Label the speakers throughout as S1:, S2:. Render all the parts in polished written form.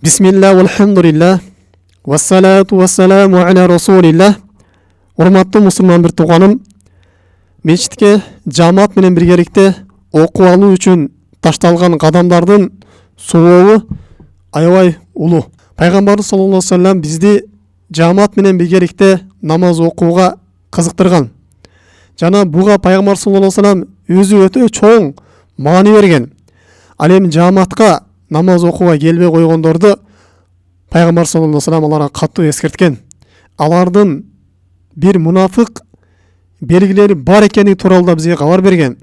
S1: Бисмилла, вальхамдулилля, вассалату вассаламу аля расулилля. Урматтуу мусулман бир тууганым, мечитке жамаат менен биргеликте окуу алуу үчүн ташталган кадамдардын сообу аябай улуу. Пайгамбарыбыз саллаллаху алейхи вассалам бизди жамаат менен биргеликте намаз окууга кызыктырган. Жана буга пайгамбар саллаллаху алейхи вассалам өзү өтө чоң маани берген. Ал эми жамаатка намаз окууга келбей койгондорду пайгамбар саллаллаху алейхи вассалам аларга катуу эскерткен. Алардын бир мунафык белгилери бар экени тууралуу бизге кабар берген.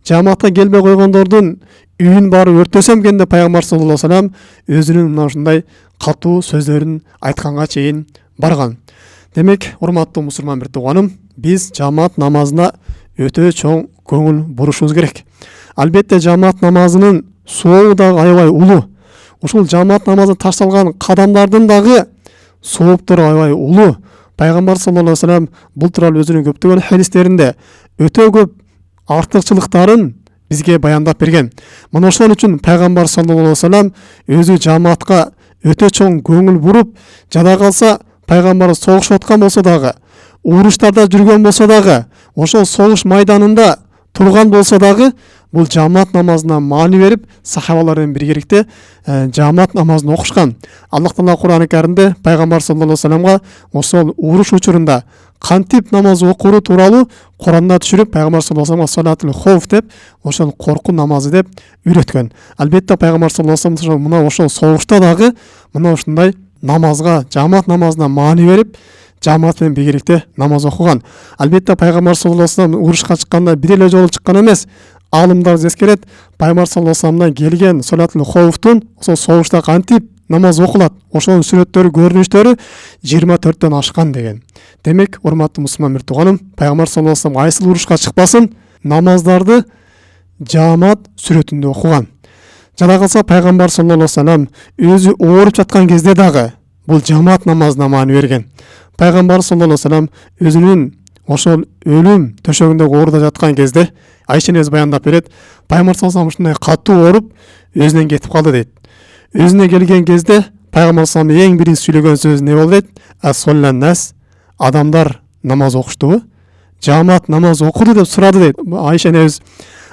S1: Жамаатка келбей койгондордун үйүн барып өртөсөм дегенде пайгамбар саллаллаху алейхи вассалам өзүнүн мына ушундай катуу сөздөрүн айтканга чейин барган. Демек, урматтуу мусулман бир тууганым, биз жамаат намазына өтө чоң көңүл бурушубуз керек. Албетте жамаат намазынын сообу дагы аябай улуу. Ушул жамаат намазы ташталган кадамдардын дагы сооптору аябай улуу. Пайгамбар саллаллаху алейхи вассалам бул тууралуу өзүнүн көптөгөн хадистеринде өтө көп артыкчылыктарын бизге баяндап берген. Мына ошон үчүн пайгамбар саллаллаху алейхи вассалам өзү жамаатка өтө чоң көңүл буруп, жада калса пайгамбар согушуп аткан болсо дагы, уруштарда жүргөн болсо дагы, ошол согуш майданында турган болсо дагы, бул жамаат намазына маани берип, сахабалар менен биргеликте жамаат намазын окушкан. Аллах Таала Кур'ан-ы Каримде пайгамбар саллаллаху алейхи вассаламга ошол уруш учурунда кантип намаз окуру тууралуу Кур'анда түшүрүп, пайгамбар саллаллаху алейхи вассалам салатул хауф деп, ошол коркуу намазы деп үйрөткөн. Албетте пайгамбар саллаллаху алейхи вассалам мына ошол согушта дагы мына ушундай намазга, жамаат намазына маани берип, жамаат менен биргеликте намаз окуган. Албетте пайгамбар саллаллаху алейхи вассалам урушка чыкканда бир эле жолу чыккан эмес. Алымдар эскерет, пайгамбар саллаллаху алейхи вассаламдан келген салатул хауфтун ошол согушта кантип намаз окулат, ошонун сүрөттөрү, көрүнүштөрү 24-төн ашкан деген. Демек, урматтуу мусулман бир тууганым, пайгамбар саллаллаху алейхи вассалам айсыл урушка чыкпасын, намаздарды жамаат сүрөтүндө окуган. Жада калса пайгамбар саллаллаху алейхи вассалам өзү ооруп жаткан кезде дагы бул жамаат намазына маани берген. Пайгамбар саллаллаху алейхи вассалам өзүнүн ошол өлүм төшөгүндө ооруда жаткан кезде Айша энебиз баяндап берет, пайгамбар саллаллаху алейхи вассалам ушундай катуу ооруп өзүнөн кетип калды дейт. Өзүнө келген кезде пайгамбар саллаллаху алейхи вассалам эң биринчи сүйлөгөн сөзү эмне болду дейт? Ас-соллан-нас, адамдар намаз окуштубу? Жамаат намаз окуду деп сурады дейт. Айша энебиз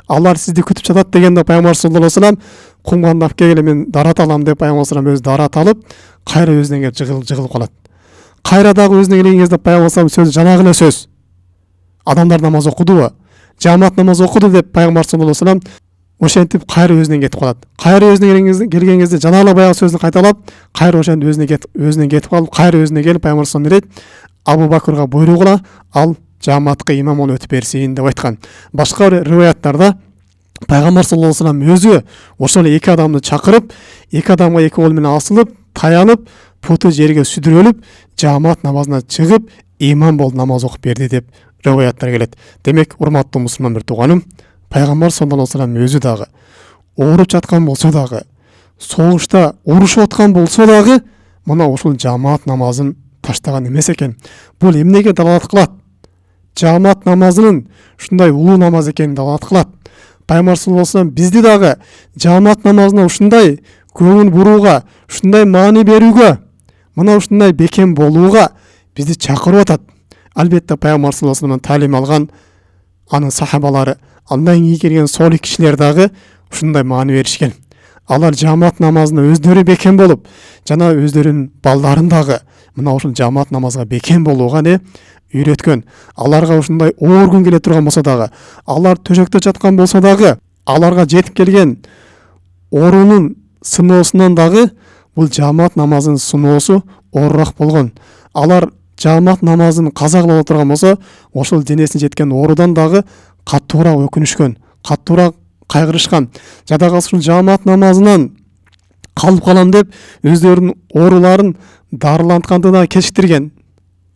S1: алар сизди күтүп жатат дегенде пайгамбар саллаллаху алейхи вассалам кумгандап келгиле, мен дарат алам деп пайгамбар саллаллаху алейхи вассалам өзү дарат алып, кайра өзүнө келип жыгылып калат. Кайра дагы өзүнө келген кезде пайгамбар саллаллаху алейхи вассалам сөзү жанагы эле сөз. Адамдар намаз окудубу? Жамаат намаз окуду деп пайгамбар саллаллаху алейхи вассалам ошентип кайра өзүнөн кетип калат. Кайра өзүнө келген кезде жанагы баягы сөздү кайталап, кайра ошентип өзүнөн кетип калып, кайра өзүнө келип пайгамбар саллаллаху алейхи вассалам Абу Бакырга буйрук кыла, ал жамаатка имам болуп өтүп берсин деп айткан. Башка риваяттарда пайгамбар саллаллаху алейхи вассалам өзү ошол эки адамды чакырып, эки адамга эки кол менен асылып, таянып, путу жерге сүдүрөлүп, жамаат намазына чыгып, имам болуп намаз окуп берди деп риваяттар келет. Демек, урматтуу мусулман бир тууганым, пайгамбар саллаллаху алейхи вассалам өзү дагы ооруп жаткан болсо дагы, согушта урушуп аткан болсо дагы, мына ушул жамаат намазын таштаган эмес экен. Бул эмнеге далалат кылат? Жамаат намазынын ушундай улуу намаз экенин далалат кылат. Пайгамбар саллаллаху алейхи вассалам бизди дагы жамаат намазына ушундай көңүл бурууга, ушундай маани берүүгө, мына ушундай бекем болууга бизди чакырып атат. Албетте пайгамбар саллаллаху алейхи вассаламдан таалим алган анын сахабалары, андан кийин келген солих кишилер дагы ушундай маани беришкен. Алар жамаат намазына өздөрү бекем болуп, жана өздөрүнүн балдарын дагы мына ушул жамаат намазга бекем болууга үйрөткөн. Аларга ушундай оор күн келе турган болсо дагы, алар төшөктө жаткан болсо дагы, аларга жетип келген оорунун сыноосунан дагы бул жамаат намазынын сыноосу оорураак болгон. Алар жамаат намазын каза кыла турган болсо, ошол денесине жеткен оорудан дагы каттуураак өкүнүшкөн, каттуураак кайгырышкан. Жада калса ушул жамаат намазынан калып калам деп өздөрүнүн ооруларын дарылантканды да кечиктирген.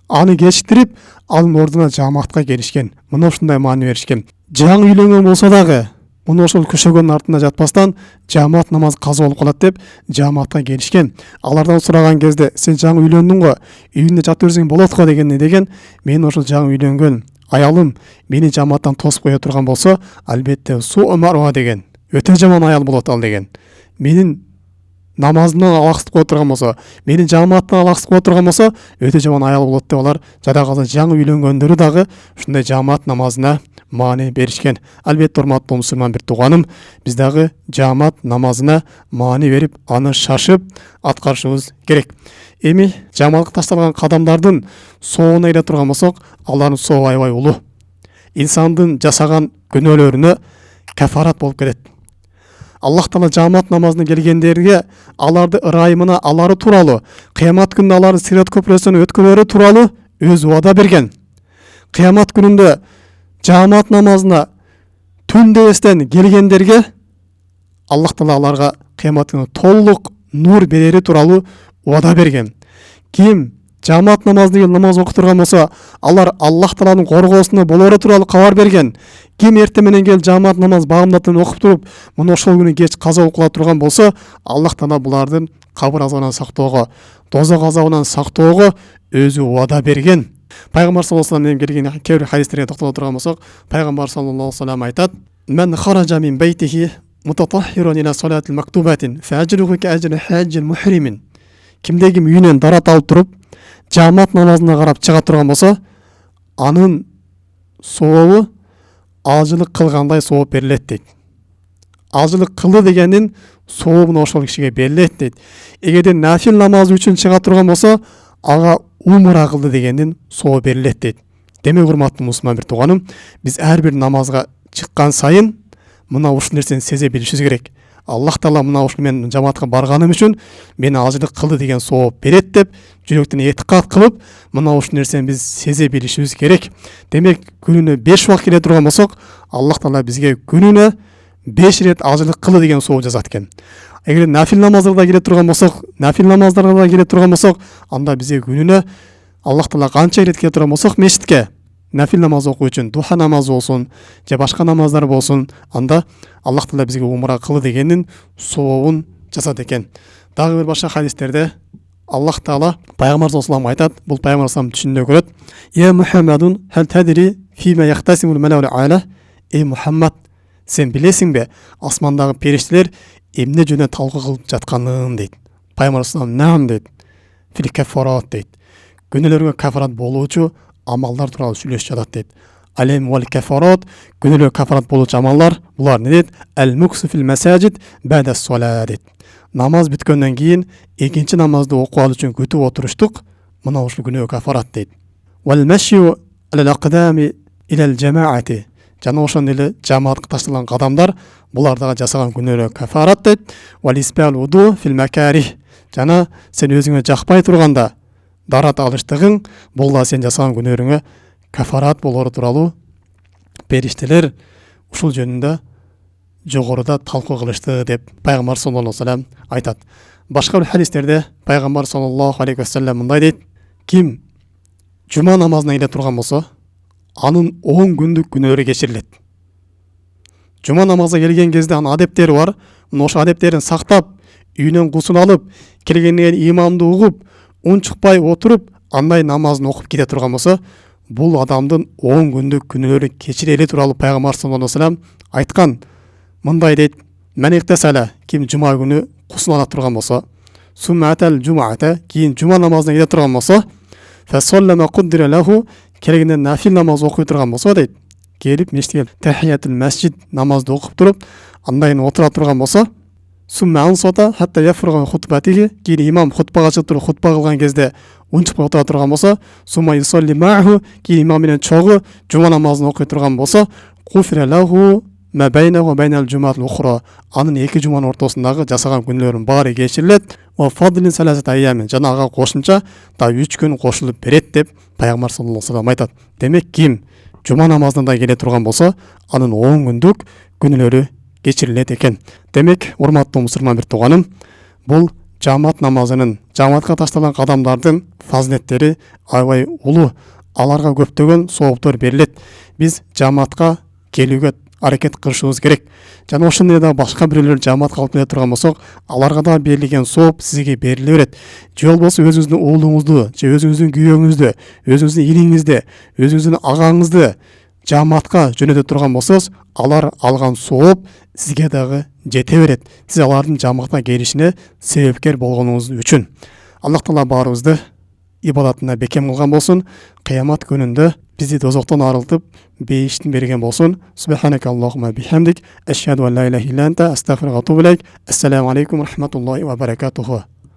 S1: Аны кечиктирип, анын ордуна жамаатка келишкен. Мына ушундай маани беришкен. Жаңы үйлөнгөн болсо дагы, муну ошол көшөгөнүн артында жатпастан жамаат намазы каза болуп калат деп жамаатка келишкен. Алардан сураган кезде, сен жаңы үйлөндүң го, үйүндө жатып берсең болот го деген, мен ошол жаңы үйлөнгөн аялым мени жамааттан тосуп кое турган болсо, албетте суу марва деген өтө жаман аял болот ал деген. Менин намазынан алаксытып кое турган болсо, мени жамааттан алаксытып кое турган болсо, өтө жаман аял болот деп алар жада калса жаңы үйлөнгөндөрү дагы ушундай жамаат намазына маани беришкен. Албетте урматтуу мусулман бир тууганым, биз дагы жамаат намазына маани берип, аны шашып аткарышыбыз керек. Эми жамаатка ташталган кадамдардын соогуна келе турган болсок, алардын соогу аябай улуу. Инсандын жасаган күнөөлөрүнө кафарат болуп кетет. Аллах Таала жамаат намазына келгендерге аларды ырайымына алары тууралуу, кыямат күнүндө алардын сират көпүрөсүнөн өткөнөрү тууралуу өз убада берген. Кыямат күнүндө жамаат намазына түндө эстен келгендерге Аллах Таала аларга кыямат күнү толук нур берери тууралуу убада берген. Ким жамаат намазына намаз окуп турган болсо, алар Аллах Тааланын коргоосунда болору тууралуу кабар берген. Ким эртең менен келип жамаат намаз багымдатып окуп туруп, муну ошол күнү кеч каза окула турган болсо, Аллах Таала булардын кабыр азабынан сактоого, дозок азабынан сактоого өзү убада берген. Пайгамбар саллаллаху алейхи ва саллям келген кээ бир хадистерге токтоло турган болсок, Пайгамбар саллаллаху алейхи ва саллям айтат: "Мен хаража мин бейтихи мутатаххирун ила салатил мактубатин фаажруху каажри хаджил мухримин." Кимде ким үйүнөн дарат алып туруп, жамаат намазына карап чыга турган болсо, анын сообу алжылык кылгандай сооп берилет дейт. Алжылык кылды дегендин сообуну ошол кишиге берилет дейт. Эгерде нафил намаз үчүн чыга турган болсо, ага умра кылды дегендин сообу берилет дейт. Демек, урматтуу мусулман бир тууганым, биз ар бир намазга чыккан сайын мына ушул нерсени сезе билишибиз керек. Аллах Таала мына ушул мен жамаатка барганым үчүн мени алжылык кылды деген сооп берет деп жүрөктөн этикад кылып, мына ушул нерсени биз сезе билишибиз керек. Демек, күнүнө 5 убакыт келе турган болсок, Аллах Таала бизге күнүнө 5 рет алжылык кылды деген сооп жазат экен. Эгер нафил намаздарга келе турган болсок, анда бизге күнүнө Аллах Таала канча рет келе турган болсок мешитке, нафил намаз окуу үчүн, духа намазы болсун, же башка намаздар болсун, анда Аллах Таала бизге умра кылды дегендин сообун жасат экен. Дагы бир башка хадистерде Аллах Таала Пайгамбар саллаллаху алейхи ва саллям айтат, бул Пайгамбар саллаллаху түшүндө көрөт: "Я Мухаммадун, хал тадри фима яхтасимул малаул а'ла?" Эй Мухаммад, сен билесиңби, асмандагы периштелер эмне жөнүндө талкуу кылып жатканын дейт. Пайгамбар саллаллаху алейхи ва саллям дейт. Фил кафарат дейт. Күнөөлөргө кафарат болуучу амалдар тууралуу сүйлөшүп жатат дейт. Алем вал кафарат, күнөөлөргө кафарат болуучу амалдар, булар эмне дейт? Ал муксу фил масажид бада салат дейт. Намаз бүткөндөн кийин экинчи намазды окуп алуу үчүн күтүп отуруштук, мына ушул күнөөгө кафарат дейт. Вал машю алал aqdami илал жамаати, жана ошондой эле жамаатка ташталган кадамдар, булар дагы жасаган күнөөлөргө кафарат дейт. Вал испал вуду фил макарих, жана сен өзүңө жакпай турганда дарат алыштыгың, бул да сен жасаган күнөөлөрүңө кафарат болору тууралуу периштелер ушул жөнүндө жогоруда талкуу кылышты деп Пайгамбар саллаллаху алейхи ва саллям айтат. Башка бир хадистерде Пайгамбар саллаллаху алейхи ва саллям мындай дейт: "Ким жума намазына келе турган болсо, анын 10 күндүк күнөөлөрү кечирилет." Жума намазга келген кезде анын адептери бар. Ошол адептерин сактап, үйүнөн гусул алып, келгенден кийин имамды угуп, унчукпай отуруп, андай намазын окуп кете турган болсо, бул адамдын 10 күндүк күнөөлөрү кечирели тууралуу Пайгамбар саллаллаху алейхи ва саллям айткан. Мындай дейт: "Мен иктесала, ким жума күнү гусул ала турган болсо, сумматал жумаата, кийин жума намазына келе турган болсо, фа саллама куддира лаху, келгенден нафил намаз окуй турган болсо" дейт. Келип мешитке тахиятул масжид намазды окуп туруп, андан отура турган болсо, сумма ансата хатта яфруга хутбатиги, кийин имам хутбага чыгып туруп хутба кылган кезде унчукпай отура турган болсо, сумма юсалли мааху, кийин имам менен чогуу жума намазын окуй турган болсо, куфира лаху ма байнаху ва байнал жумаатил ухра, анын эки жуманын ортосундагы жасаган күнөөлөрүнүн баары кечирилет. Ва фадлин саласат айями, жана ага кошумча да 3 күн кошулуп берет деп Пайгамбар саллаллаху алейхи ва саллям айтат. Демек, ким жума намазына да келе турган болсо, анын 10 күндүк күнөөлөрү кечирилет экен. Демек, урматтуу мусулман бир тууганым, бул жамаат намазынын, жамаатка ташталган кадамдардын фазилеттери аябай улуу. Аларга көптөгөн сооптор берилет. Биз жамаатка келүүгө аракет кылышыбыз керек. Жана ошондой да башка бирөөлөр жамаатка алып келе турган болсок, аларга да берилген сооп сизге бериле берет. Же болбосо өзүңүздүн уулуңузду, же өзүңүздүн күйөөңүздү, өзүңүздүн иниңизди, өзүңүздүн агаңызды жамаатка жөнөтө турган болсоңуз, алар алган сооп сизге дагы жете берет. Сиз алардын жамаатка келишине себепкер болгонуңуз үчүн. Аллах Таала баарыбызды ибадатына бекем кылган болсун. Кыямат күнүндө бизди дозоктон арылтып, бейиштин берген болсун. Субханака Аллахумма бихамдик, ашхаду ан ла илаха илля анта, астагфирука ва атубу илейк. Ассаламу алейкум ва рахматуллахи ва баракатуху.